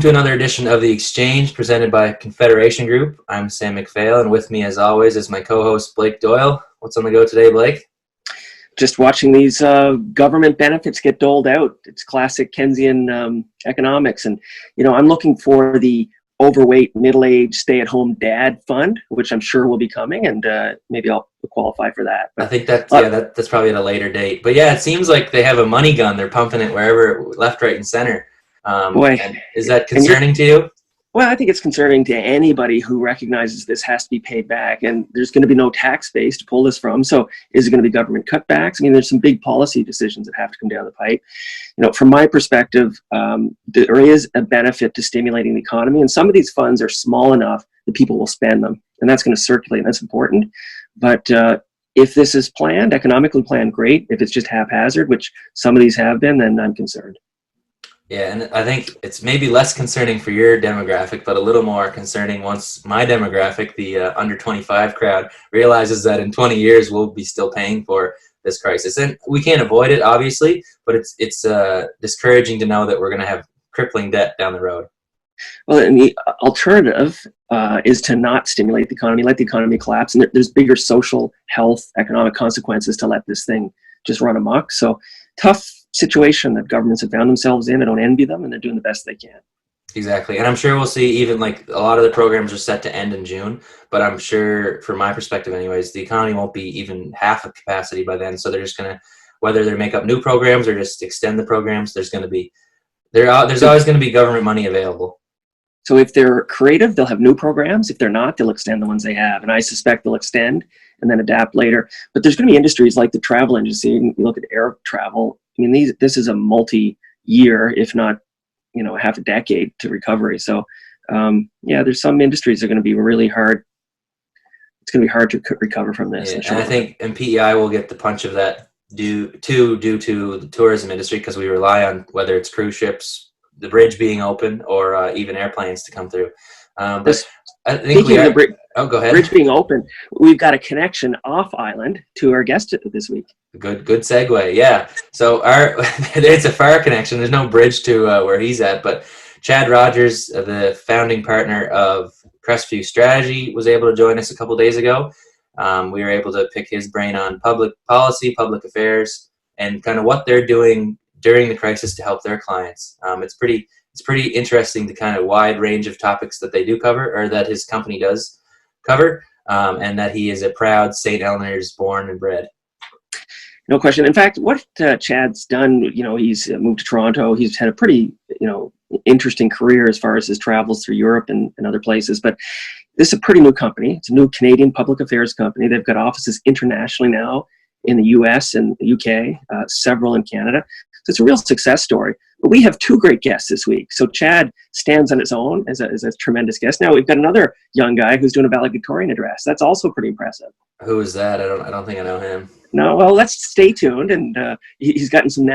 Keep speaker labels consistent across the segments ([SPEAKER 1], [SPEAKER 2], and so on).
[SPEAKER 1] to another edition of The Exchange presented by Confederation Group. I'm Sam McPhail, and with me as always is my co-host Blake Doyle. What's on the go today, Blake?
[SPEAKER 2] Just watching these government benefits get doled out. It's classic Keynesian economics. And, I'm looking for the overweight, middle-aged, stay-at-home dad fund, which I'm sure will be coming, and maybe I'll qualify for that.
[SPEAKER 1] But, I think that's probably at a later date. But yeah, it seems like they have a money gun. They're pumping it wherever, left, right, and center. Is that concerning to you?
[SPEAKER 2] Well, I think it's concerning to anybody who recognizes this has to be paid back, and there's going to be no tax base to pull this from. So is it going to be government cutbacks? I mean, there's some big policy decisions that have to come down the pipe. From my perspective, there is a benefit to stimulating the economy, and some of these funds are small enough that people will spend them, and that's going to circulate, and that's important. But if this is planned, economically planned, great. If it's just haphazard, which some of these have been, then I'm concerned.
[SPEAKER 1] Yeah, and I think it's maybe less concerning for your demographic, but a little more concerning once my demographic, the under 25 crowd, realizes that in 20 years we'll be still paying for this crisis. And we can't avoid it, obviously, but it's discouraging to know that we're going to have crippling debt down the road.
[SPEAKER 2] Well, and the alternative is to not stimulate the economy, let the economy collapse, and there's bigger social, health, economic consequences to let this thing just run amok. So tough situation that governments have found themselves in. I don't envy them, and they're doing the best they can.
[SPEAKER 1] Exactly. And I'm sure we'll see even like a lot of the programs are set to end in June, but I'm sure from my perspective anyways, the economy won't be even half of capacity by then. So they're just going to, whether they make up new programs or just extend the programs, there's always going to be government money available.
[SPEAKER 2] So if they're creative, they'll have new programs. If they're not, they'll extend the ones they have. And I suspect they'll extend and then adapt later. But there's going to be industries like the travel industry. You look at air travel. I mean, this is a multi-year, if not, half a decade to recovery. So, there's some industries that are going to be really hard. It's going to be hard to recover from this.
[SPEAKER 1] Yeah, and I think PEI will get the punch of that due to the tourism industry, because we rely on whether it's cruise ships, the bridge being open, or even airplanes to come through. But I think go ahead.
[SPEAKER 2] Bridge being open, we've got a connection off island to our guest this week.
[SPEAKER 1] Good segue. Yeah. So it's a far connection. There's no bridge to where he's at, but Chad Rogers, the founding partner of Crestview Strategy, was able to join us a couple days ago. We were able to pick his brain on public policy, public affairs, and kind of what they're doing during the crisis to help their clients. It's pretty interesting, the kind of wide range of topics that they do cover, or that his company does cover, and that he is a proud St. Eleanors born and bred.
[SPEAKER 2] No question. In fact, what Chad's done, he's moved to Toronto. He's had a pretty, interesting career as far as his travels through Europe and other places. But this is a pretty new company. It's a new Canadian public affairs company. They've got offices internationally now in the US and the UK, several in Canada. So it's a real success story. But we have two great guests this week. So Chad stands on his own as a tremendous guest. Now we've got another young guy who's doing a valedictorian address. That's also pretty impressive.
[SPEAKER 1] Who is that? I don't think I know him.
[SPEAKER 2] No, well, let's stay tuned. And he's gotten some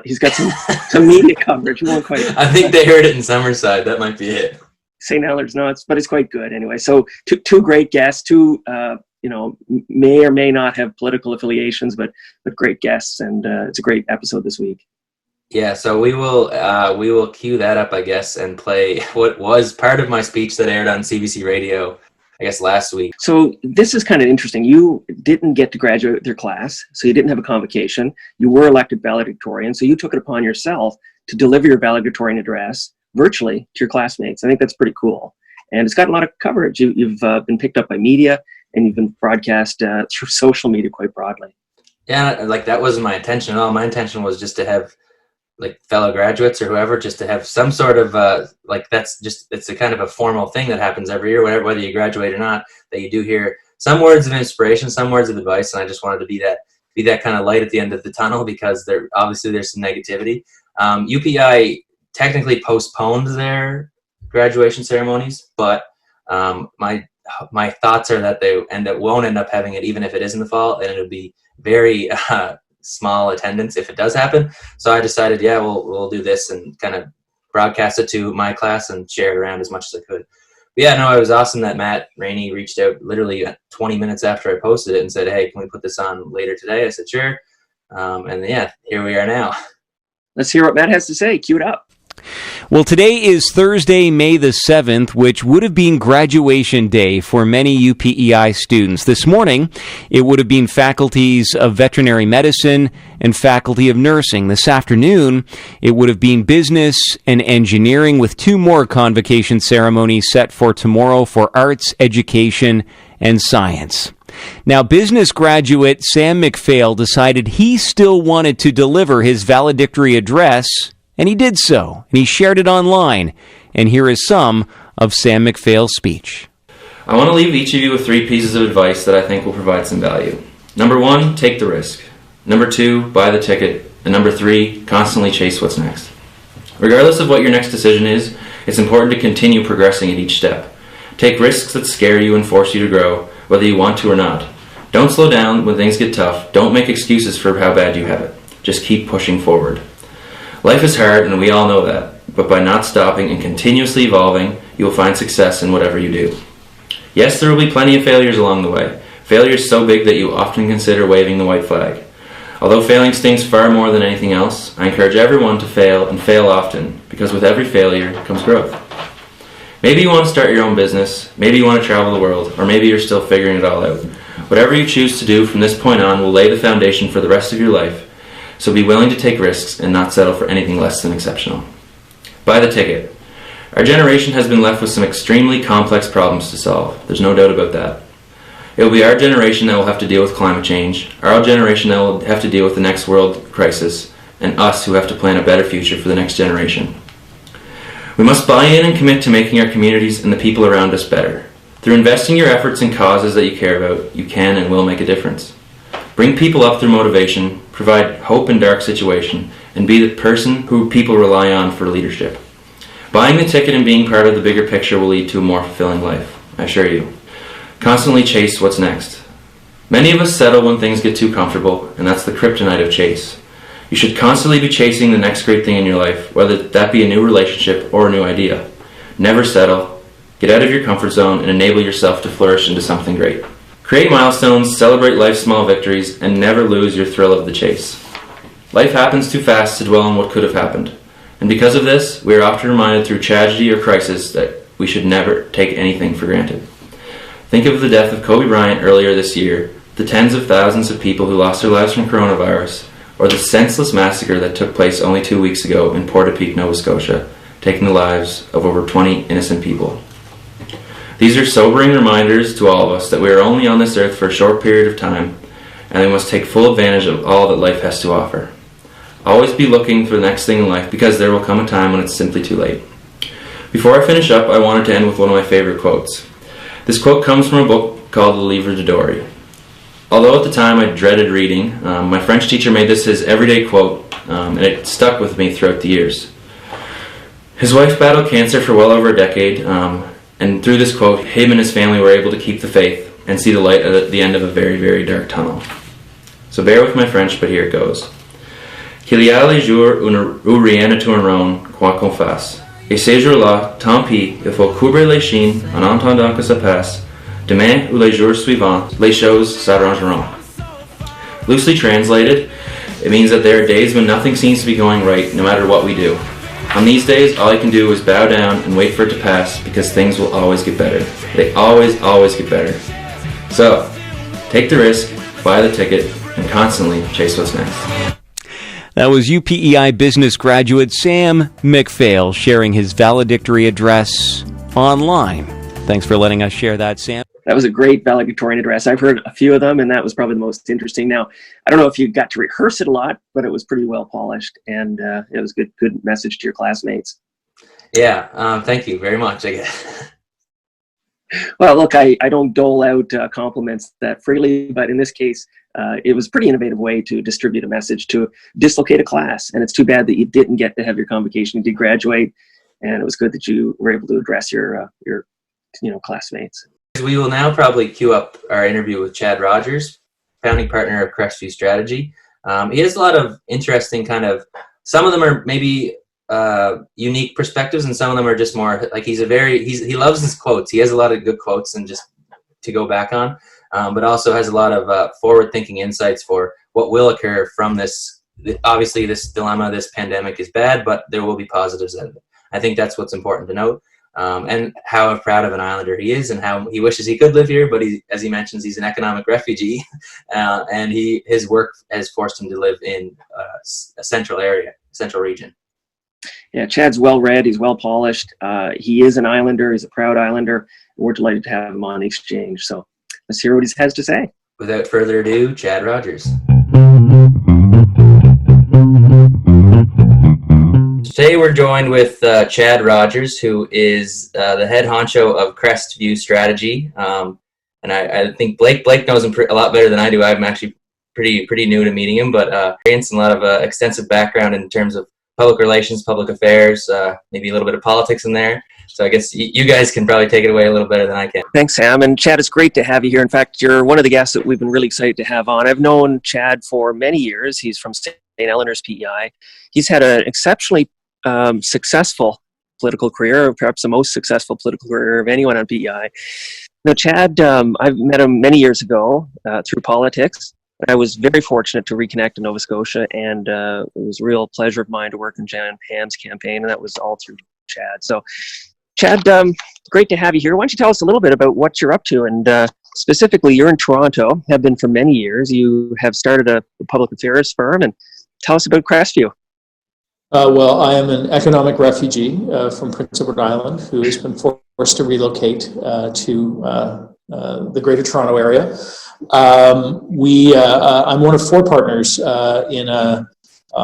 [SPEAKER 2] he's got some media coverage. We won't quite.
[SPEAKER 1] I think they heard it in Summerside. That might be it.
[SPEAKER 2] St. Eleanors, no, but it's quite good anyway. So two great guests, may or may not have political affiliations, but great guests, and it's a great episode this week.
[SPEAKER 1] Yeah, so we will cue that up, I guess, and play what was part of my speech that aired on CBC Radio, I guess, last week.
[SPEAKER 2] So this is kind of interesting. You didn't get to graduate with your class, so you didn't have a convocation. You were elected valedictorian, so you took it upon yourself to deliver your valedictorian address virtually to your classmates. I think that's pretty cool, and it's got a lot of coverage. You've been picked up by media, and you've been broadcast through social media quite broadly.
[SPEAKER 1] Yeah, like that wasn't my intention at all. My intention was just to have fellow graduates or whoever, just to have some sort of it's a kind of a formal thing that happens every year, whether you graduate or not, that you do hear some words of inspiration, some words of advice, and I just wanted to be that kind of light at the end of the tunnel, because there's some negativity. UPI technically postponed their graduation ceremonies, but my thoughts are that they won't end up having it, even if it is in the fall, and it'll be very small attendance if it does happen. So I decided, we'll do this and kind of broadcast it to my class and share it around as much as I could. But it was awesome that Matt Rainey reached out literally 20 minutes after I posted it and said, "Hey, can we put this on later today?" I said, "Sure." Here we are now.
[SPEAKER 2] Let's hear what Matt has to say. Cue it up.
[SPEAKER 3] Well, today is Thursday, May the 7th, which would have been graduation day for many UPEI students. This morning, it would have been faculties of veterinary medicine and faculty of nursing. This afternoon, it would have been business and engineering, with 2 more convocation ceremonies set for tomorrow for arts, education, and science. Now, business graduate Sam McPhail decided he still wanted to deliver his valedictory address, and he did so, and he shared it online. And here is some of Sam McPhail's speech.
[SPEAKER 1] I want to leave each of you with 3 pieces of advice that I think will provide some value. Number 1, take the risk. Number 2, buy the ticket. And number 3, constantly chase what's next. Regardless of what your next decision is, it's important to continue progressing at each step. Take risks that scare you and force you to grow, whether you want to or not. Don't slow down when things get tough. Don't make excuses for how bad you have it. Just keep pushing forward. Life is hard, and we all know that, but by not stopping and continuously evolving, you will find success in whatever you do. Yes, there will be plenty of failures along the way. Failures so big that you often consider waving the white flag. Although failing stings far more than anything else, I encourage everyone to fail and fail often, because with every failure comes growth. Maybe you want to start your own business, maybe you want to travel the world, or maybe you're still figuring it all out. Whatever you choose to do from this point on will lay the foundation for the rest of your life. So be willing to take risks and not settle for anything less than exceptional. Buy the ticket. Our generation has been left with some extremely complex problems to solve. There's no doubt about that. It will be our generation that will have to deal with climate change, our generation that will have to deal with the next world crisis, and us who have to plan a better future for the next generation. We must buy in and commit to making our communities and the people around us better. Through investing your efforts in causes that you care about, you can and will make a difference. Bring people up through motivation, provide hope in dark situation, and be the person who people rely on for leadership. Buying the ticket and being part of the bigger picture will lead to a more fulfilling life, I assure you. Constantly chase what's next. Many of us settle when things get too comfortable, and that's the kryptonite of chase. You should constantly be chasing the next great thing in your life, whether that be a new relationship or a new idea. Never settle. Get out of your comfort zone and enable yourself to flourish into something great. Create milestones, celebrate life's small victories, and never lose your thrill of the chase. Life happens too fast to dwell on what could have happened. And because of this, we are often reminded through tragedy or crisis that we should never take anything for granted. Think of the death of Kobe Bryant earlier this year, the tens of thousands of people who lost their lives from coronavirus, or the senseless massacre that took place only 2 weeks ago in Portapique, Nova Scotia, taking the lives of over 20 innocent people. These are sobering reminders to all of us that we are only on this earth for a short period of time, and we must take full advantage of all that life has to offer. Always be looking for the next thing in life, because there will come a time when it's simply too late. Before I finish up, I wanted to end with one of my favorite quotes. This quote comes from a book called Le Livre de Dory. Although at the time I dreaded reading, my French teacher made this his everyday quote, and it stuck with me throughout the years. His wife battled cancer for well over a decade, and through this quote, him and his family were able to keep the faith and see the light at the end of a very, very dark tunnel. So bear with my French, but here it goes. Qu'il y a les jours où rien ne tourne quoi qu'on fasse. Et ces jours-là, tant pis, il faut courber les chines en attendant que ça passe. Demain ou les jours suivants, les choses s'arrangeront. Loosely translated, it means that there are days when nothing seems to be going right, no matter what we do. On these days, all I can do is bow down and wait for it to pass, because things will always get better. They always, always get better. So, take the risk, buy the ticket, and constantly chase what's next.
[SPEAKER 3] That was UPEI business graduate Sam McPhail sharing his valedictory address online. Thanks for letting us share that, Sam.
[SPEAKER 2] That was a great valedictorian address. I've heard a few of them, and that was probably the most interesting. Now, I don't know if you got to rehearse it a lot, but it was pretty well polished, and it was a good message to your classmates.
[SPEAKER 1] Yeah, thank you very much, I guess.
[SPEAKER 2] Well, look, I don't dole out compliments that freely, but in this case, it was a pretty innovative way to distribute a message, to dislocate a class. And it's too bad that you didn't get to have your convocation. You did graduate, and it was good that you were able to address your classmates.
[SPEAKER 1] We will now probably queue up our interview with Chad Rogers, founding partner of Crestview Strategy. He has a lot of interesting some of them are maybe unique perspectives, and some of them are just more like he loves his quotes. He has a lot of good quotes and just to go back on, but also has a lot of forward-thinking insights for what will occur from this obviously this dilemma, this pandemic is bad, but there will be positives out of it. I think that's what's important to note. And how proud of an Islander he is, and how he wishes he could live here, but as he mentions, he's an economic refugee, and his work has forced him to live in a central region.
[SPEAKER 2] Yeah, Chad's well read. He's well polished. He is an Islander. He's a proud Islander. And we're delighted to have him on the exchange. So let's hear what he has to say.
[SPEAKER 1] Without further ado, Chad Rogers. Today we're joined with Chad Rogers, who is the head honcho of Crestview Strategy. And I think Blake knows him a lot better than I do. I'm actually pretty new to meeting him, but experience and a lot of extensive background in terms of public relations, public affairs, maybe a little bit of politics in there. So I guess you guys can probably take it away a little better than I can.
[SPEAKER 2] Thanks, Sam. And Chad, it's great to have you here. In fact, you're one of the guests that we've been really excited to have on. I've known Chad for many years. He's from St. Eleanors, PEI. He's had an exceptionally successful political career, perhaps the most successful political career of anyone on PEI. Now, Chad, I've met him many years ago through politics. I was very fortunate to reconnect in Nova Scotia, and it was a real pleasure of mine to work in Jan Pam's campaign, and that was all through Chad. So, Chad, great to have you here. Why don't you tell us a little bit about what you're up to? And specifically, you're in Toronto, have been for many years. You have started a public affairs firm, and tell us about Crestview.
[SPEAKER 4] Well, I am an economic refugee from Prince Edward Island who has been forced to relocate to the Greater Toronto area. I'm one of four partners in a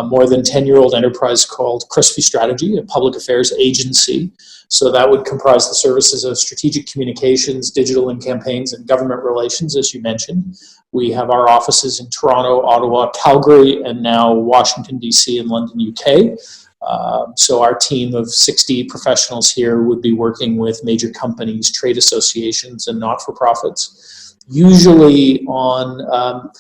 [SPEAKER 4] more than 10-year-old enterprise called Crestview Strategy, a public affairs agency. So that would comprise the services of strategic communications, digital and campaigns, and government relations, as you mentioned. We have our offices in Toronto, Ottawa, Calgary, and now Washington, D.C. and London, UK. So our team of 60 professionals here would be working with major companies, trade associations, and not-for-profits. Usually on,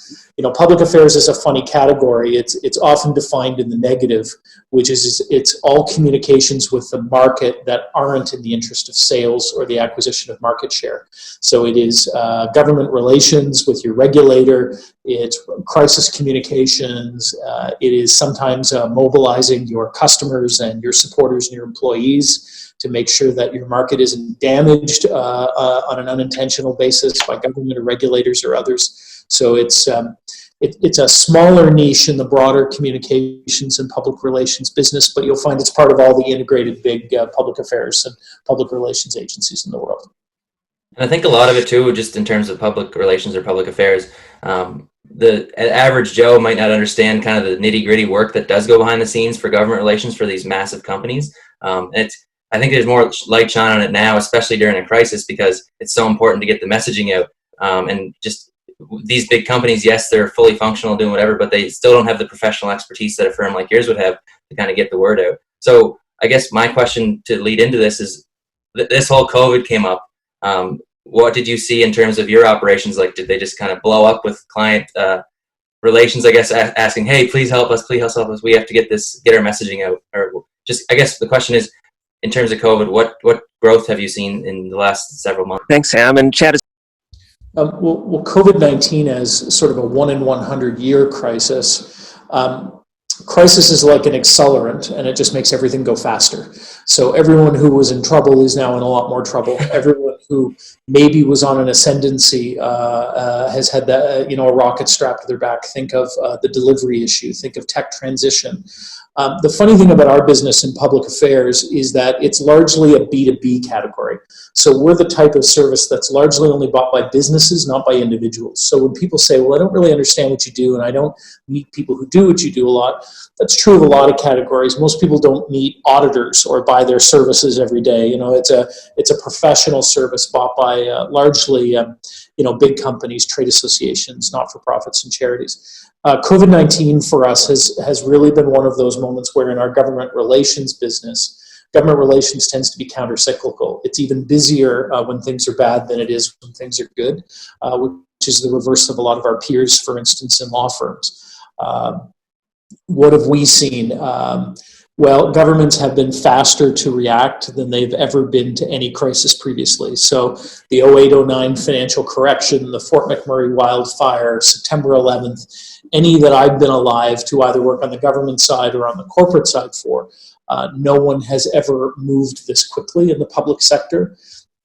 [SPEAKER 4] public affairs is a funny category. It's often defined in the negative, which is it's all communications with the market that aren't in the interest of sales or the acquisition of market share. So it is government relations with your regulator, it's crisis communications, it is sometimes mobilizing your customers and your supporters and your employees to make sure that your market isn't damaged on an unintentional basis by government or regulators or others. So it's a smaller niche in the broader communications and public relations business, but you'll find it's part of all the integrated big public affairs and public relations agencies in the world.
[SPEAKER 1] And I think a lot of it too, just in terms of public relations or public affairs, the average Joe might not understand kind of the nitty-gritty work that does go behind the scenes for government relations for these massive companies. I think there's more light shine on it now, especially during a crisis, because it's so important to get the messaging out. And just these big companies, yes, they're fully functional doing whatever, but they still don't have the professional expertise that a firm like yours would have to kind of get the word out. So I guess my question to lead into this is, this whole COVID came up. What did you see in terms of your operations? Like, did they just kind of blow up with client relations, I guess, asking, hey, please help us, we have to get our messaging out? Or just, I guess the question is, in terms of COVID, what growth have you seen in the last several months?
[SPEAKER 2] Thanks, Sam. And Chad,
[SPEAKER 4] well, COVID-19 as sort of a 1 in 100 year crisis. Crisis is like an accelerant, and it just makes everything go faster. So everyone who was in trouble is now in a lot more trouble. Everyone who maybe was on an ascendancy has had that, a rocket strapped to their back. Think of the delivery issue. Think of tech transition. The funny thing about our business in public affairs is that it's largely a B2B category. So we're the type of service that's largely only bought by businesses, not by individuals. So when people say, well, I don't really understand what you do, and I don't meet people who do what you do a lot, that's true of a lot of categories. Most people don't meet auditors or buy their services every day. It's a professional service bought by largely big companies, trade associations, not-for-profits, and charities. COVID-19 for us has really been one of those moments where in our government relations business, government relations tends to be counter-cyclical. It's even busier when things are bad than it is when things are good, which is the reverse of a lot of our peers, for instance, in law firms. What have we seen? Well, governments have been faster to react than they've ever been to any crisis previously. So the 08-09 financial correction, the Fort McMurray wildfire, September 11th, any that I've been alive to either work on the government side or on the corporate side for, no one has ever moved this quickly in the public sector.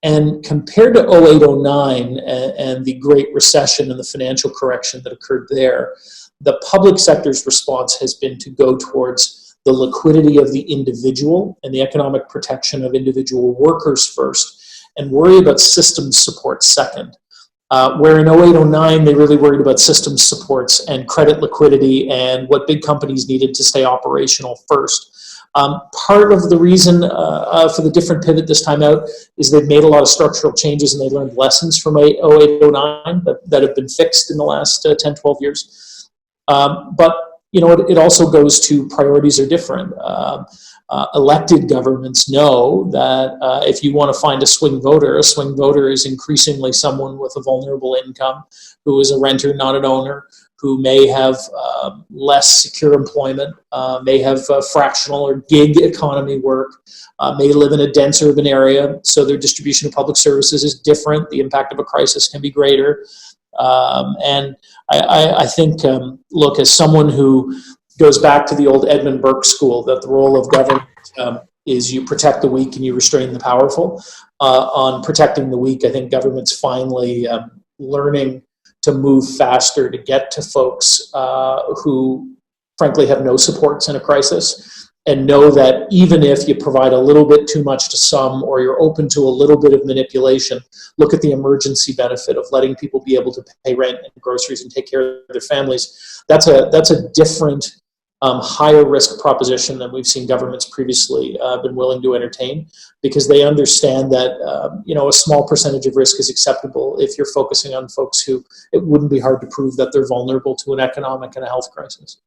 [SPEAKER 4] And compared to 0809 and the Great Recession and the financial correction that occurred there, the public sector's response has been to go towards the liquidity of the individual and the economic protection of individual workers first, and worry about systems support second. Where in 0809, they really worried about systems supports and credit liquidity and what big companies needed to stay operational first. Part of the reason for the different pivot this time out is they've made a lot of structural changes and they learned lessons from 0809 that have been fixed in the last 10, 12 years. But it also goes to priorities are different. Elected governments know that if you want to find a swing voter is increasingly someone with a vulnerable income, who is a renter, not an owner, who may have less secure employment, may have fractional or gig economy work, may live in a dense urban area, so their distribution of public services is different. The impact of a crisis can be greater. And I think, look, as someone who goes back to the old Edmund Burke school, that the role of government is you protect the weak and you restrain the powerful. On protecting the weak, I think government's finally learning to move faster to get to folks who frankly have no supports in a crisis, and know that even if you provide a little bit too much to some, or you're open to a little bit of manipulation, look at the emergency benefit of letting people be able to pay rent and groceries and take care of their families. That's a different, higher risk proposition than we've seen governments previously been willing to entertain, because they understand that a small percentage of risk is acceptable if you're focusing on folks who it wouldn't be hard to prove that they're vulnerable to an economic and a health crisis.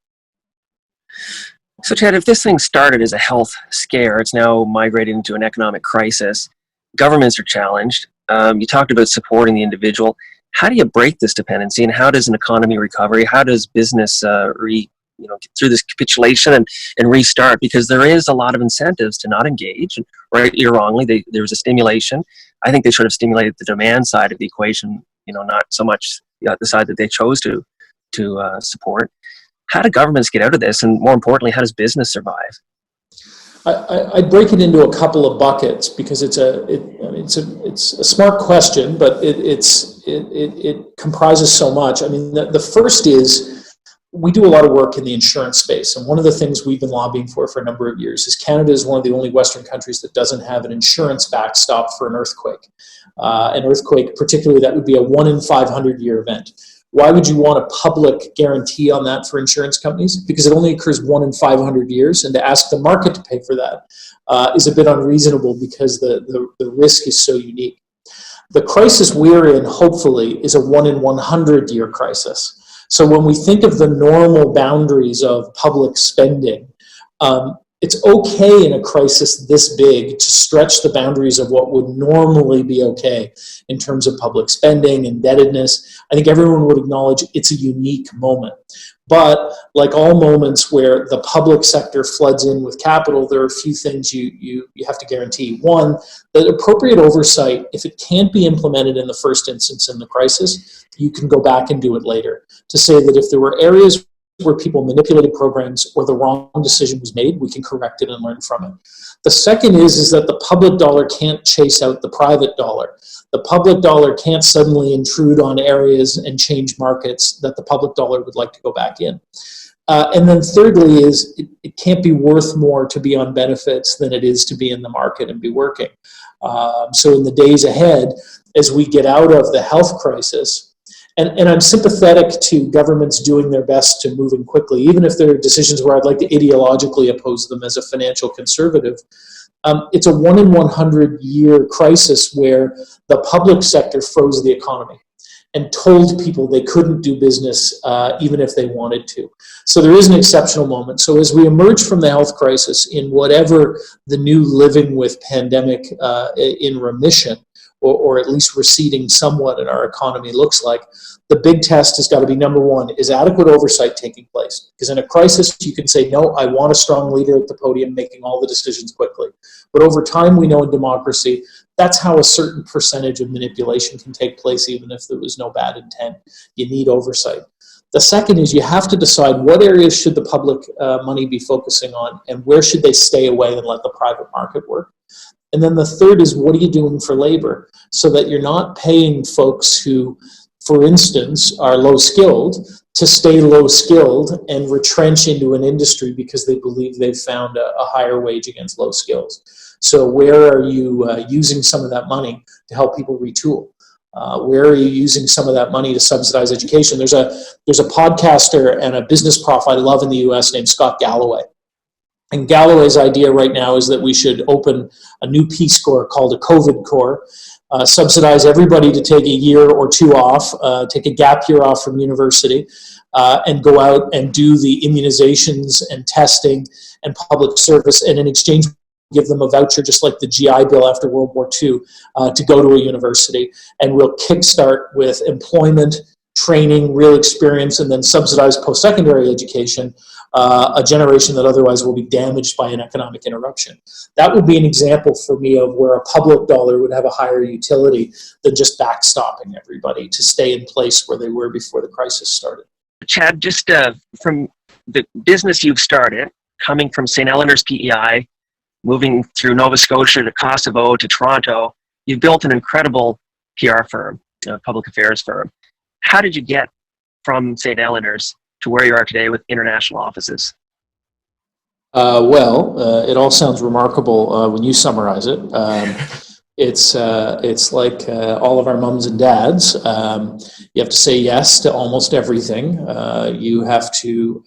[SPEAKER 2] So, Chad, if this thing started as a health scare, it's now migrated into an economic crisis. Governments are challenged. You talked about supporting the individual. How do you break this dependency, and how does an economy recovery, how does business get through this capitulation and restart? Because there is a lot of incentives to not engage, and rightly or wrongly, there was a stimulation. I think they should have stimulated the demand side of the equation, not so much the side that they chose to support. How do governments get out of this, and more importantly, how does business survive?
[SPEAKER 4] I'd break it into a couple of buckets, because it's a smart question, but it comprises so much. I mean, the first is, we do a lot of work in the insurance space, and one of the things we've been lobbying for a number of years is Canada is one of the only Western countries that doesn't have an insurance backstop for an earthquake. An earthquake, particularly, that would be a 1 in 500 year event. Why would you want a public guarantee on that for insurance companies? Because it only occurs 1 in 500 years, and to ask the market to pay for that is a bit unreasonable, because the risk is so unique. The crisis we're in, hopefully, is a 1 in 100 year crisis. So when we think of the normal boundaries of public spending, it's okay in a crisis this big to stretch the boundaries of what would normally be okay in terms of public spending, indebtedness. I think everyone would acknowledge it's a unique moment. But like all moments where the public sector floods in with capital, there are a few things you have to guarantee. One, that appropriate oversight, if it can't be implemented in the first instance in the crisis, you can go back and do it later. To say that if there were areas where people manipulated programs or the wrong decision was made, we can correct it and learn from it. The second is that the public dollar can't chase out the private dollar. The public dollar can't suddenly intrude on areas and change markets that the public dollar would like to go back in. And then thirdly is it can't be worth more to be on benefits than it is to be in the market and be working. So in the days ahead, as we get out of the health crisis, and I'm sympathetic to governments doing their best to move in quickly, even if there are decisions where I'd like to ideologically oppose them as a financial conservative. It's a 1 in 100 year crisis where the public sector froze the economy and told people they couldn't do business even if they wanted to. So there is an exceptional moment. So as we emerge from the health crisis in whatever the new living with pandemic in remission, or at least receding somewhat in our economy looks like, the big test has got to be, number one, is adequate oversight taking place? Because in a crisis, you can say, no, I want a strong leader at the podium making all the decisions quickly. But over time, we know in democracy, that's how a certain percentage of manipulation can take place, even if there was no bad intent. You need oversight. The second is you have to decide what areas should the public money be focusing on, and where should they stay away and let the private market work. And then the third is, what are you doing for labor, so that you're not paying folks who, for instance, are low skilled to stay low skilled and retrench into an industry because they believe they've found a higher wage against low skills. So where are you using some of that money to help people retool? Where are you using some of that money to subsidize education? There's a podcaster and a business prof I love in the US named Scott Galloway. And Galloway's idea right now is that we should open a new Peace Corps called a COVID Corps, subsidize everybody to take a year or two off, take a gap year off from university, and go out and do the immunizations and testing and public service, and in exchange give them a voucher, just like the GI Bill after World War II, to go to a university. And we'll kickstart with employment, training, real experience, and then subsidize post-secondary education, a generation that otherwise will be damaged by an economic interruption. That would be an example for me of where a public dollar would have a higher utility than just backstopping everybody to stay in place where they were before the crisis started.
[SPEAKER 2] Chad, just from the business you've started, coming from St. Eleanors PEI, moving through Nova Scotia to Kosovo to Toronto, you've built an incredible PR firm, a public affairs firm. How did you get from St. Eleanors to where you are today with international offices?
[SPEAKER 4] It all sounds remarkable when you summarize it. It's like all of our mums and dads. You have to say yes to almost everything. You have to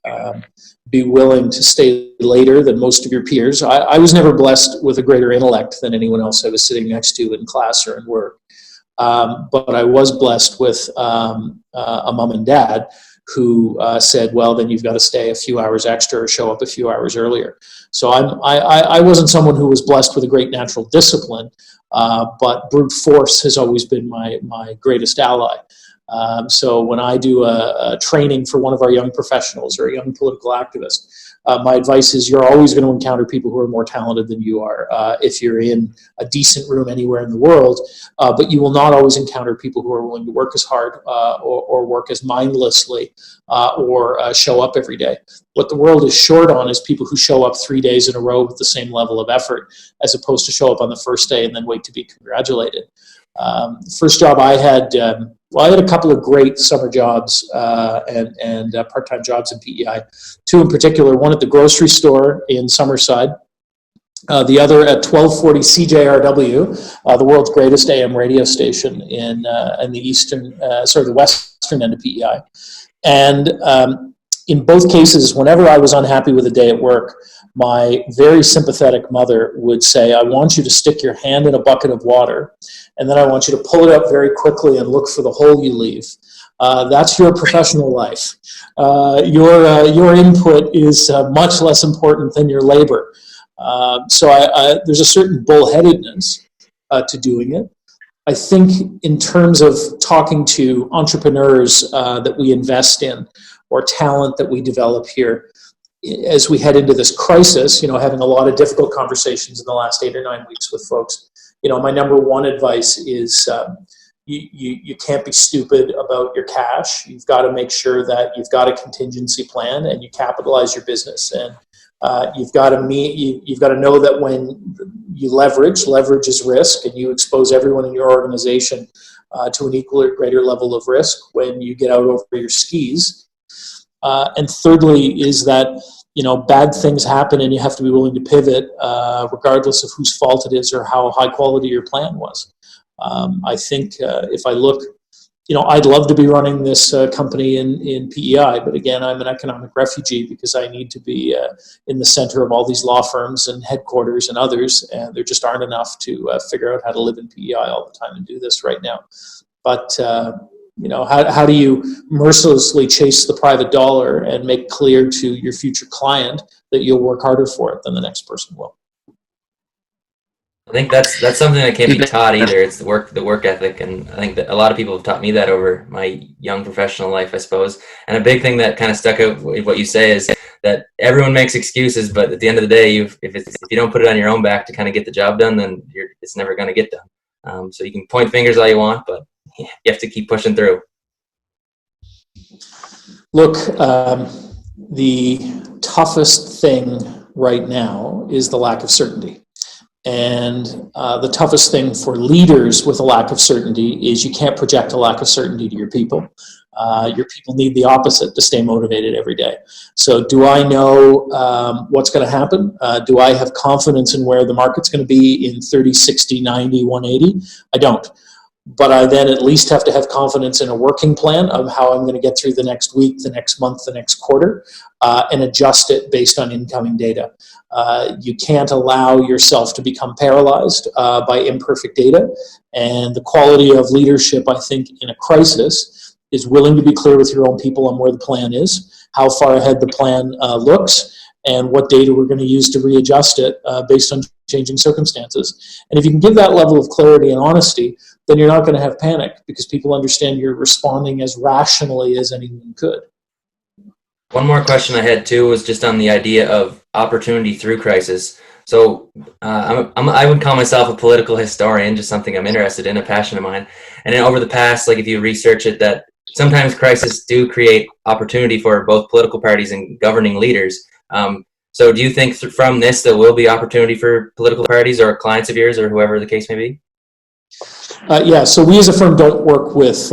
[SPEAKER 4] be willing to stay later than most of your peers. I was never blessed with a greater intellect than anyone else I was sitting next to in class or in work. But I was blessed with a mom and dad who said, well, then you've got to stay a few hours extra or show up a few hours earlier. So I wasn't someone who was blessed with a great natural discipline, but brute force has always been my greatest ally. So when I do a training for one of our young professionals or a young political activist, my advice is you're always going to encounter people who are more talented than you are if you're in a decent room anywhere in the world, but you will not always encounter people who are willing to work as hard or work as mindlessly or show up every day. What the world is short on is people who show up 3 days in a row with the same level of effort, as opposed to show up on the first day and then wait to be congratulated. The first job I had, I had a couple of great summer jobs and part-time jobs in PEI. Two in particular, one at the grocery store in Summerside, the other at 1240 CJRW, the world's greatest AM radio station in the western end of PEI. And in both cases, whenever I was unhappy with a day at work, my very sympathetic mother would say, I want you to stick your hand in a bucket of water, and then I want you to pull it up very quickly and look for the hole you leave. That's your professional life. Your input is much less important than your labor. So there's a certain bullheadedness to doing it. I think in terms of talking to entrepreneurs that we invest in or talent that we develop here, as we head into this crisis, having a lot of difficult conversations in the last 8 or 9 weeks with folks, my number one advice is you can't be stupid about your cash. You've got to make sure that you've got a contingency plan and you capitalize your business. And you've got to know that when you leverage is risk, and you expose everyone in your organization to an equal or greater level of risk when you get out over your skis. And thirdly is that, bad things happen and you have to be willing to pivot regardless of whose fault it is or how high quality your plan was. I think if I look, I'd love to be running this company in PEI, but again, I'm an economic refugee because I need to be in the center of all these law firms and headquarters and others, and there just aren't enough to figure out how to live in PEI all the time and do this right now. But how do you mercilessly chase the private dollar and make clear to your future client that you'll work harder for it than the next person will?
[SPEAKER 1] I think that's something that can't be taught either. It's the work ethic, and I think that a lot of people have taught me that over my young professional life, I suppose. And a big thing that kind of stuck out with what you say is that everyone makes excuses, but at the end of the day, if you don't put it on your own back to kind of get the job done, then it's never going to get done. So you can point fingers all you want, but you have to keep pushing through.
[SPEAKER 4] Look, the toughest thing right now is the lack of certainty. And the toughest thing for leaders with a lack of certainty is you can't project a lack of certainty to your people. Your people need the opposite to stay motivated every day. So do I know what's going to happen? Do I have confidence in where the market's going to be in 30, 60, 90, 180? I don't. But I then at least have to have confidence in a working plan of how I'm going to get through the next week, the next month, the next quarter, and adjust it based on incoming data. You can't allow yourself to become paralyzed by imperfect data. And the quality of leadership, I think, in a crisis is willing to be clear with your own people on where the plan is, how far ahead the plan looks, and what data we're going to use to readjust it based on changing circumstances. And if you can give that level of clarity and honesty, then you're not going to have panic because people understand you're responding as rationally as anyone could.
[SPEAKER 1] One more question I had too was just on the idea of opportunity through crisis. So I would call myself a political historian, just something I'm interested in, a passion of mine. And then over the past, like if you research it, that sometimes crises do create opportunity for both political parties and governing leaders. So do you think from this there will be opportunity for political parties or clients of yours or whoever the case may be?
[SPEAKER 4] Yeah, so we as a firm don't work with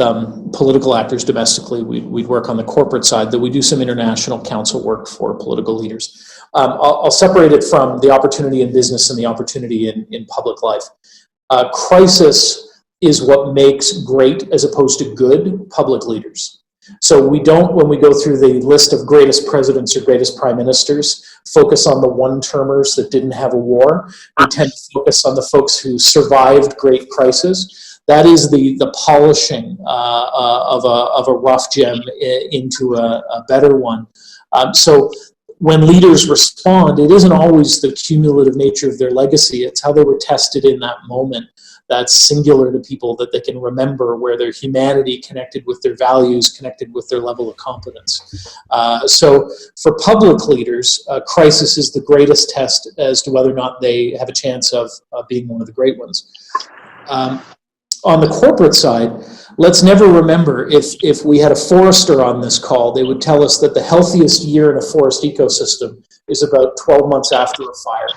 [SPEAKER 4] political actors domestically. We'd work on the corporate side, though we do some international counsel work for political leaders. I'll separate it from the opportunity in business and the opportunity in public life. Crisis is what makes great as opposed to good public leaders. So we don't, when we go through the list of greatest presidents or greatest prime ministers, focus on the one-termers that didn't have a war. We tend to focus on the folks who survived great crisis. That is the polishing of a rough gem into a better one. So when leaders respond, it isn't always the cumulative nature of their legacy. It's how they were tested in that moment. That's singular to people that they can remember, where their humanity connected with their values, connected with their level of competence. So for public leaders, crisis is the greatest test as to whether or not they have a chance of being one of the great ones. On the corporate side, let's never remember, if we had a forester on this call, they would tell us that the healthiest year in a forest ecosystem is about 12 months after a fire.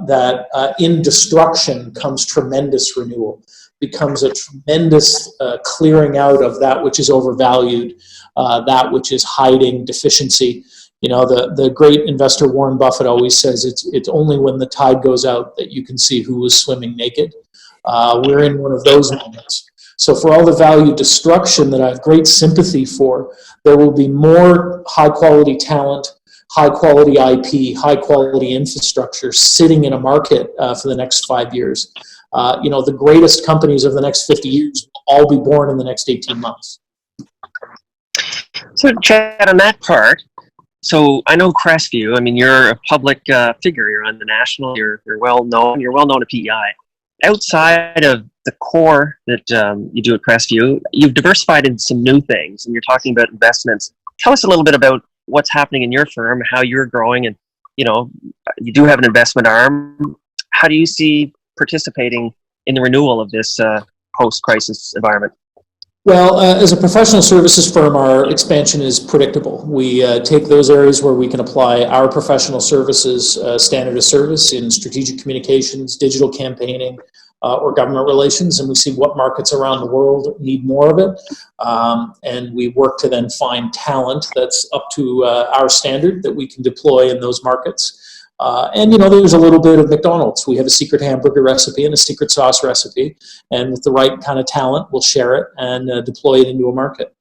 [SPEAKER 4] That in destruction comes tremendous renewal, becomes a tremendous clearing out of that which is overvalued, that which is hiding deficiency. You know, the great investor Warren Buffett always says it's only when the tide goes out that you can see who was swimming naked. We're in one of those moments. So for all the value destruction that I have great sympathy for, there will be more high-quality talent, high-quality IP, high-quality infrastructure sitting in a market for the next 5 years. The greatest companies of the next 50 years will all be born in the next 18 months.
[SPEAKER 2] So, Chad, on that part, so I know Crestview. I mean, you're a public figure. You're on the national. You're well known. You're well known at PEI. Outside of the core that you do at Crestview, you've diversified into some new things, and you're talking about investments. Tell us a little bit about what's happening in your firm, how you're growing, and you do have an investment arm. How do you see participating in the renewal of this post-crisis environment?
[SPEAKER 4] Well, as a professional services firm, our expansion is predictable. We take those areas where we can apply our professional services standard of service in strategic communications, digital campaigning, or government relations, and we see what markets around the world need more of it. And we work to then find talent that's up to our standard that we can deploy in those markets. There's a little bit of McDonald's. We have a secret hamburger recipe and a secret sauce recipe, and with the right kind of talent, we'll share it and deploy it into a market.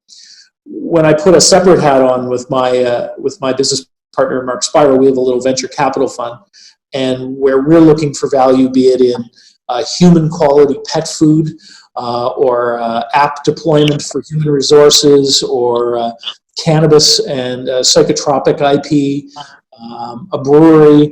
[SPEAKER 4] When I put a separate hat on with my business partner, Mark Spiro, we have a little venture capital fund, and where we're looking for value, be it in human quality pet food or app deployment for human resources or cannabis and psychotropic IP, a brewery.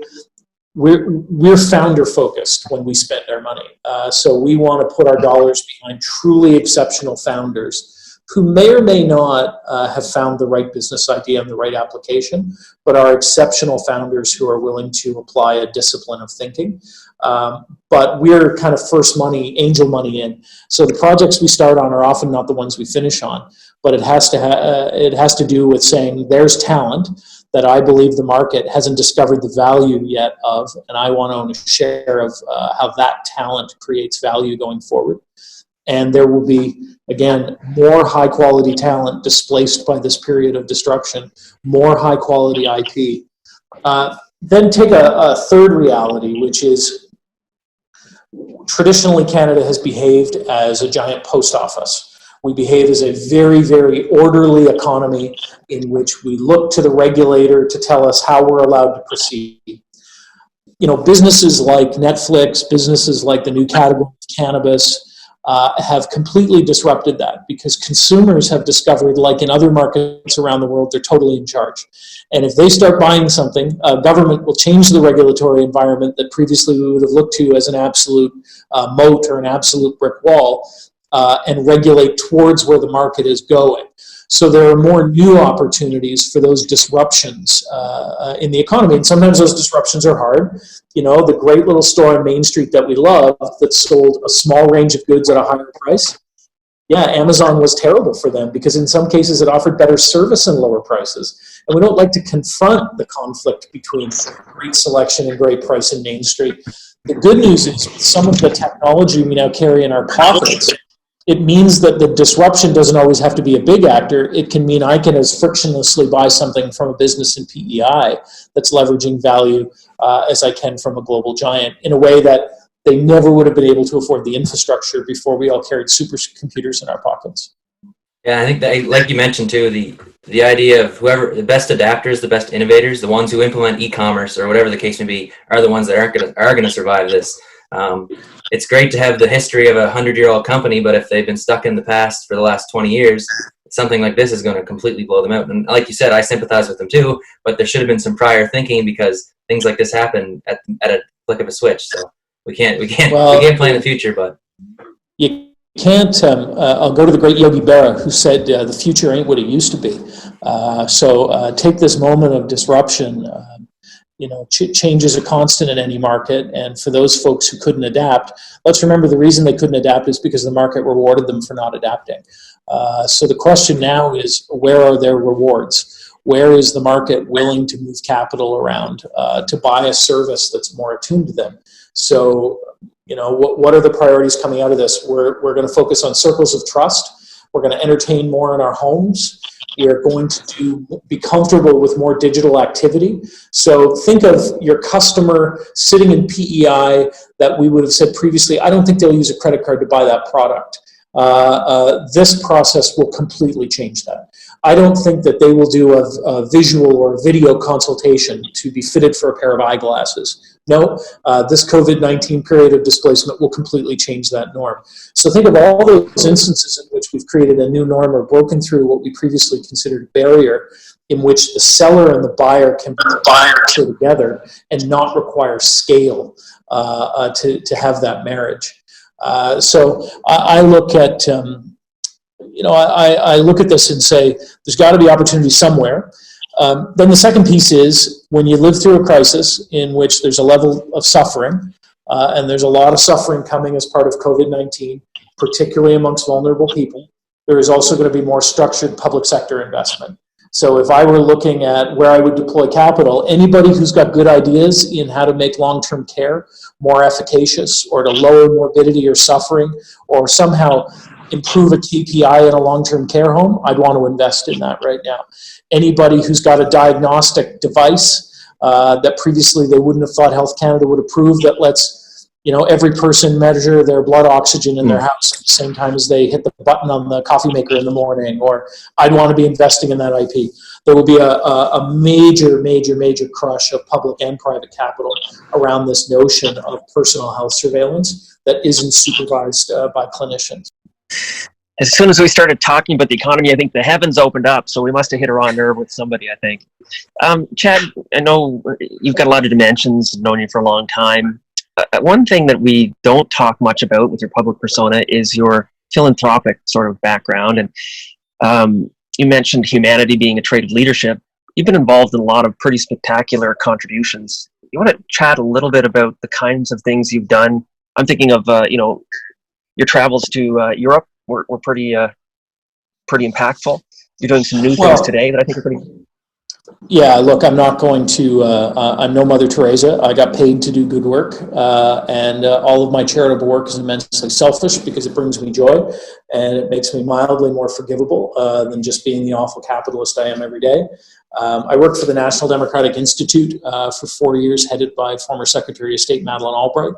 [SPEAKER 4] We're founder focused when we spend our money. So we want to put our dollars behind truly exceptional founders who may or may not have found the right business idea and the right application, but are exceptional founders who are willing to apply a discipline of thinking. But we're kind of first money, angel money in. So the projects we start on are often not the ones we finish on. But it has to do with saying there's talent that I believe the market hasn't discovered the value yet of, and I want to own a share of how that talent creates value going forward. And there will be, again, more high quality talent displaced by this period of disruption, more high quality IP. Then take a third reality, which is traditionally Canada has behaved as a giant post office. We behave as a very, very orderly economy in which we look to the regulator to tell us how we're allowed to proceed. You know, businesses like Netflix, businesses like the new category of cannabis have completely disrupted that because consumers have discovered, like in other markets around the world, they're totally in charge. And if they start buying something, government will change the regulatory environment that previously we would have looked to as an absolute moat or an absolute brick wall. And regulate towards where the market is going. So there are more new opportunities for those disruptions in the economy. And sometimes those disruptions are hard. You know, the great little store on Main Street that we love that sold a small range of goods at a higher price. Yeah, Amazon was terrible for them because in some cases it offered better service and lower prices. And we don't like to confront the conflict between great selection and great price in Main Street. The good news is with some of the technology we now carry in our pockets, it means that the disruption doesn't always have to be a big actor. It can mean I can as frictionlessly buy something from a business in PEI that's leveraging value as I can from a global giant in a way that they never would have been able to afford the infrastructure before we all carried supercomputers in our pockets.
[SPEAKER 1] Yeah, I think that, like you mentioned too, the idea of whoever the best adapters, the best innovators, the ones who implement e-commerce or whatever the case may be, are the ones that are gonna survive this. It's great to have the history of a 100-year-old company, but if they've been stuck in the past for the last 20 years, something like this is going to completely blow them out. And like you said, I sympathize with them too, but there should have been some prior thinking because things like this happen at a flick of a switch. So we can't plan the future, but
[SPEAKER 4] you can't. I'll go to the great Yogi Berra, who said the future ain't what it used to be. So take this moment of disruption. Change is a constant in any market. And for those folks who couldn't adapt, let's remember the reason they couldn't adapt is because the market rewarded them for not adapting. So the question now is, where are their rewards? Where is the market willing to move capital around to buy a service that's more attuned to them? So, what are the priorities coming out of this? We're going to focus on circles of trust. We're going to entertain more in our homes. We're going to be comfortable with more digital activity. So think of your customer sitting in PEI that we would have said previously, I don't think they'll use a credit card to buy that product. This process will completely change that. I don't think that they will do a visual or video consultation to be fitted for a pair of eyeglasses. No, this COVID-19 period of displacement will completely change that norm. So think of all those instances in which we've created a new norm or broken through what we previously considered a barrier, in which the seller and the buyer can be together and not require scale to have that marriage. So I look at I look at this and say there's got to be opportunity somewhere. Then the second piece is when you live through a crisis in which there's a level of suffering, and there's a lot of suffering coming as part of COVID-19, particularly amongst vulnerable people, there is also going to be more structured public sector investment. So if I were looking at where I would deploy capital, anybody who's got good ideas in how to make long-term care more efficacious or to lower morbidity or suffering or somehow improve a KPI in a long-term care home, I'd want to invest in that right now. Anybody who's got a diagnostic device that previously they wouldn't have thought Health Canada would approve that lets every person measure their blood oxygen in their house at the same time as they hit the button on the coffee maker in the morning, or I'd want to be investing in that IP. There will be a major crush of public and private capital around this notion of personal health surveillance that isn't supervised by clinicians.
[SPEAKER 2] As soon as we started talking about the economy, I think the heavens opened up, so we must have hit a raw nerve with somebody, I think. Chad, I know you've got a lot of dimensions, known you for a long time. One thing that we don't talk much about with your public persona is your philanthropic sort of background. And you mentioned humanity being a trait of leadership. You've been involved in a lot of pretty spectacular contributions you want to chat a little bit about the kinds of things you've done? I'm thinking of your travels to Europe were pretty impactful. You're doing some new things today that I think are pretty.
[SPEAKER 4] Yeah, look, I'm not going to, I'm no Mother Teresa. I got paid to do good work, and all of my charitable work is immensely selfish because it brings me joy and it makes me mildly more forgivable than just being the awful capitalist I am every day. I worked for the National Democratic Institute for 4 years, headed by former Secretary of State Madeleine Albright.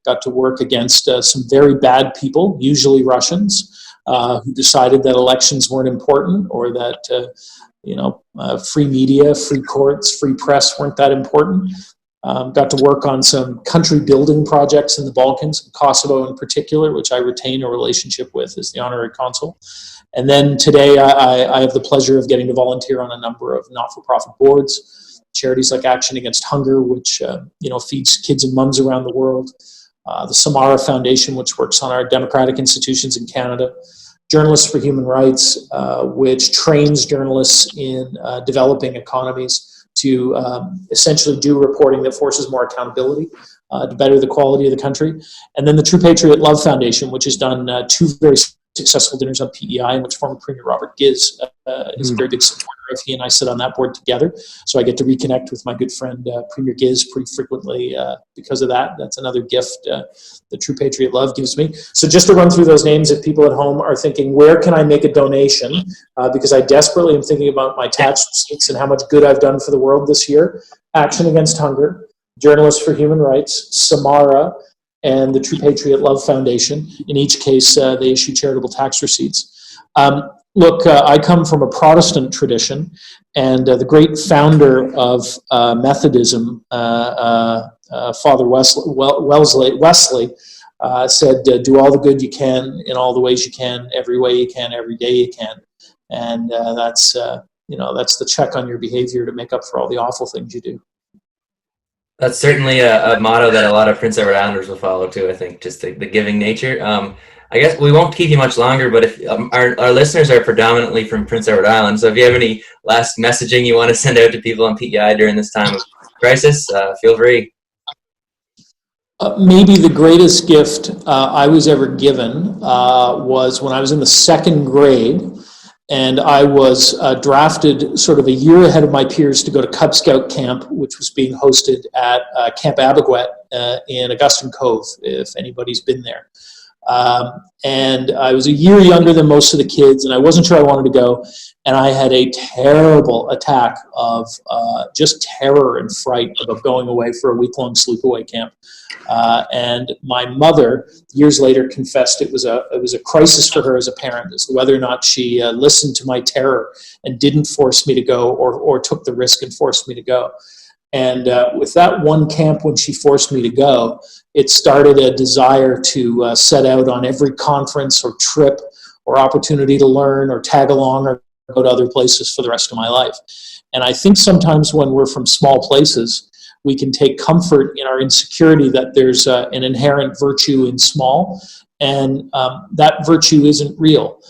[SPEAKER 4] Got to work against some very bad people, usually Russians, who decided that elections weren't important or that free media, free courts, free press weren't that important. Got to work on some country building projects in the Balkans, Kosovo in particular, which I retain a relationship with as the honorary consul. And then today I have the pleasure of getting to volunteer on a number of not-for-profit boards, charities like Action Against Hunger, which feeds kids and mums around the world, the Samara Foundation, which works on our democratic institutions in Canada, Journalists for Human Rights, which trains journalists in developing economies to essentially do reporting that forces more accountability to better the quality of the country. And then the True Patriot Love Foundation, which has done 2 very successful dinners on PEI, in which former Premier Robert Giz is a very big supporter of. He and I sit on that board together, so I get to reconnect with my good friend Premier Giz pretty frequently because of that. That's another gift that True Patriot Love gives me. So just to run through those names, if people at home are thinking, where can I make a donation? Because I desperately am thinking about my tax receipts and how much good I've done for the world this year. Action Against Hunger, Journalists for Human Rights, Samara, and the True Patriot Love Foundation. In each case, they issue charitable tax receipts. Look, I come from a Protestant tradition, and the great founder of Methodism, Father Wesley, said, do all the good you can in all the ways you can, every way you can, every day you can. And that's the check on your behavior to make up for all the awful things you do.
[SPEAKER 1] That's certainly a motto that a lot of Prince Edward Islanders will follow too, I think, just the giving nature. I guess we won't keep you much longer, but if our listeners are predominantly from Prince Edward Island, so if you have any last messaging you want to send out to people on PEI during this time of crisis, feel free.
[SPEAKER 4] Maybe the greatest gift I was ever given was when I was in the 2nd grade, and I was drafted sort of a year ahead of my peers to go to Cub Scout camp, which was being hosted at Camp Abaguet in Augustine Cove, if anybody's been there. And I was a year younger than most of the kids, and I wasn't sure I wanted to go. And I had a terrible attack of just terror and fright about going away for a week-long sleepaway camp. And my mother, years later, confessed it was a crisis for her as a parent as to whether or not she listened to my terror and didn't force me to go, or took the risk and forced me to go. And with that one camp, when she forced me to go, it started a desire to set out on every conference or trip or opportunity to learn or tag along or go to other places for the rest of my life. And I think sometimes when we're from small places, we can take comfort in our insecurity that there's an inherent virtue in small, and that virtue isn't real.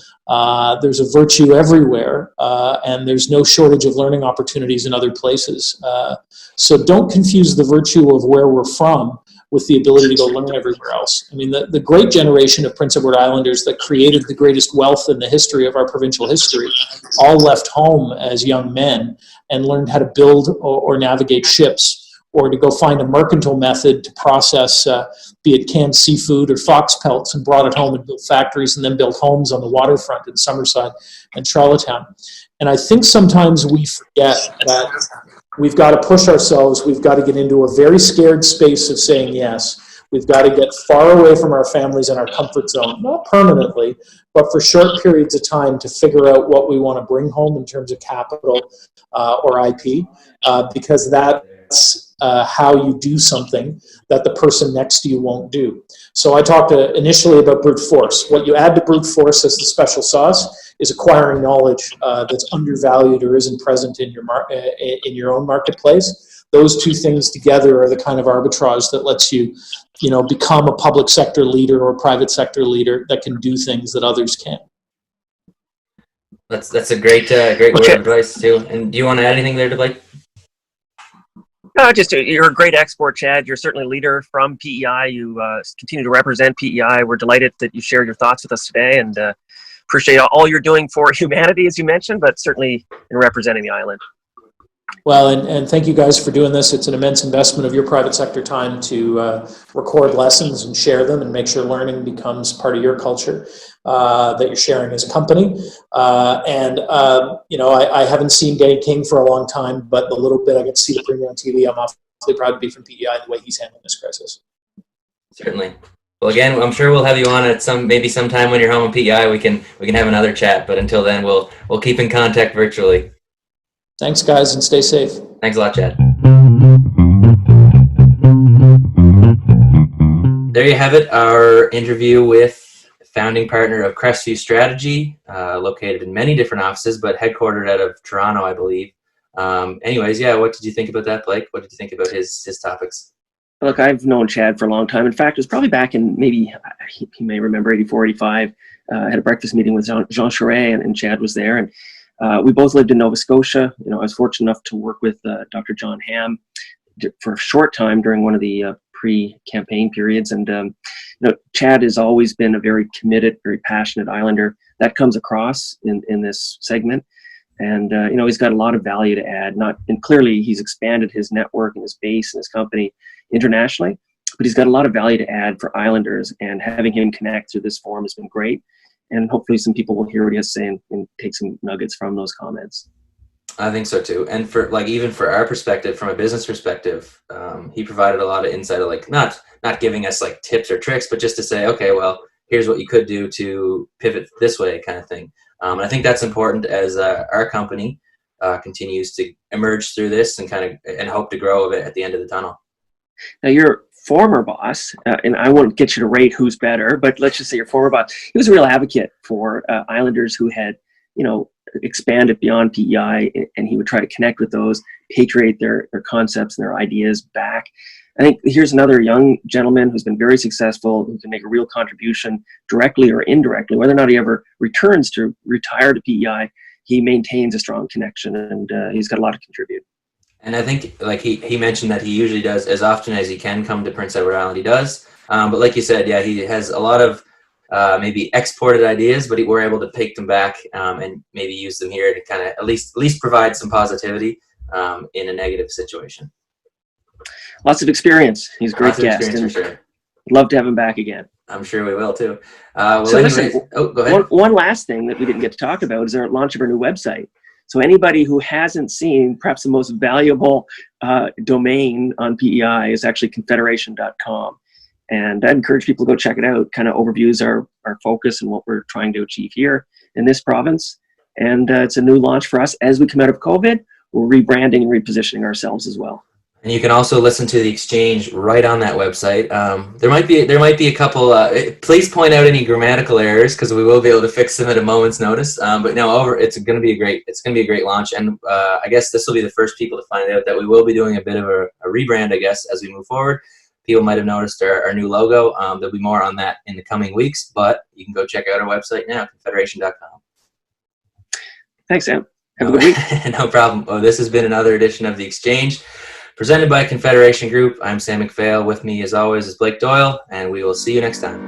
[SPEAKER 4] There's a virtue everywhere, and there's no shortage of learning opportunities in other places. So don't confuse the virtue of where we're from with the ability to go learn everywhere else. I mean, the great generation of Prince Edward Islanders that created the greatest wealth in the history of our provincial history all left home as young men and learned how to build or navigate ships, or to go find a mercantile method to process, be it canned seafood or fox pelts, and brought it home and built factories and then built homes on the waterfront in Summerside and Charlottetown. And I think sometimes we forget that we've got to push ourselves. We've got to get into a very scared space of saying yes. We've got to get far away from our families and our comfort zone, not permanently, but for short periods of time to figure out what we want to bring home in terms of capital or IP, because that's how you do something that the person next to you won't do. So I talked initially about brute force. What you add to brute force as the special sauce is acquiring knowledge that's undervalued or isn't present in your own marketplace. Those two things together are the kind of arbitrage that lets you, become a public sector leader or private sector leader that can do things that others can't.
[SPEAKER 1] That's a great word of advice too. And do you want to add anything there, Blake?
[SPEAKER 2] Just you're a great export, Chad. You're certainly a leader from PEI. You continue to represent PEI. We're delighted that you shared your thoughts with us today, and appreciate all you're doing for humanity, as you mentioned, but certainly in representing the island.
[SPEAKER 4] Well, and thank you guys for doing this. It's an immense investment of your private sector time to record lessons and share them and make sure learning becomes part of your culture that you're sharing as a company. I haven't seen Danny King for a long time, but the little bit I get to see the premiere on TV, I'm awfully proud to be from PEI and the way he's handling this crisis.
[SPEAKER 1] Certainly. Well, again, I'm sure we'll have you on at maybe sometime when you're home in PEI. We can have another chat. But until then, we'll keep in contact virtually.
[SPEAKER 4] Thanks, guys, and stay safe.
[SPEAKER 1] Thanks a lot, Chad. There you have it, our interview with founding partner of Crestview Strategy, located in many different offices, but headquartered out of Toronto, I believe. Anyways, yeah, what did you think about that, Blake? What did you think about his topics?
[SPEAKER 2] Look, I've known Chad for a long time. In fact, it was probably back in maybe, he may remember, 84, 85. I had a breakfast meeting with Jean Charest, and Chad was there. And we both lived in Nova Scotia. I was fortunate enough to work with Dr. John Hamm for a short time during one of the pre-campaign periods. And Chad has always been a very committed, very passionate Islander. That comes across in this segment. And he's got a lot of value to add. And clearly, he's expanded his network and his base and his company internationally. But he's got a lot of value to add for Islanders. And having him connect through this forum has been great. And hopefully some people will hear what he has to say and take some nuggets from those comments.
[SPEAKER 1] I think so too. And for even for our perspective, from a business perspective, he provided a lot of insight of not giving us tips or tricks, but just to say, okay, well, here's what you could do to pivot this way, kind of thing. And I think that's important as our company continues to emerge through this and hope to grow a bit at the end of the tunnel.
[SPEAKER 2] Now, your former boss, and I won't get you to rate who's better, but let's just say your former boss, he was a real advocate for Islanders who had, expanded beyond PEI, and he would try to connect with those, patriate their concepts and their ideas back. I think here's another young gentleman who's been very successful, who can make a real contribution directly or indirectly. Whether or not he ever returns to retire to PEI, he maintains a strong connection, and he's got a lot to contribute.
[SPEAKER 1] And I think, he mentioned that he usually does, as often as he can come to Prince Edward Island, he does. But like you said, yeah, he has a lot of maybe exported ideas, but we're able to take them back and maybe use them here to kind of at least provide some positivity in a negative situation.
[SPEAKER 2] Lots of experience. He's a great guest.
[SPEAKER 1] And for sure.
[SPEAKER 2] Love to have him back again.
[SPEAKER 1] I'm sure we will too.
[SPEAKER 2] Listen,
[SPEAKER 1] go ahead.
[SPEAKER 2] One last thing that we didn't get to talk about is our launch of our new website. So anybody who hasn't seen, perhaps the most valuable domain on PEI is actually confederation.com. And I encourage people to go check it out. Kind of overviews our focus and what we're trying to achieve here in this province. And it's a new launch for us. As we come out of COVID, we're rebranding and repositioning ourselves as well.
[SPEAKER 1] And you can also listen to the exchange right on that website. There might be a couple. Please point out any grammatical errors because we will be able to fix them at a moment's notice. But no, it's going to be a great launch. And I guess this will be the first people to find out that we will be doing a bit of a rebrand, I guess, as we move forward. People might have noticed our new logo. There'll be more on that in the coming weeks, but you can go check out our website now, confederation.com.
[SPEAKER 2] Thanks, Sam. Have a good week.
[SPEAKER 1] No problem. Oh, this has been another edition of The Exchange, presented by Confederation Group. I'm Sam McPhail. With me, as always, is Blake Doyle, and we will see you next time.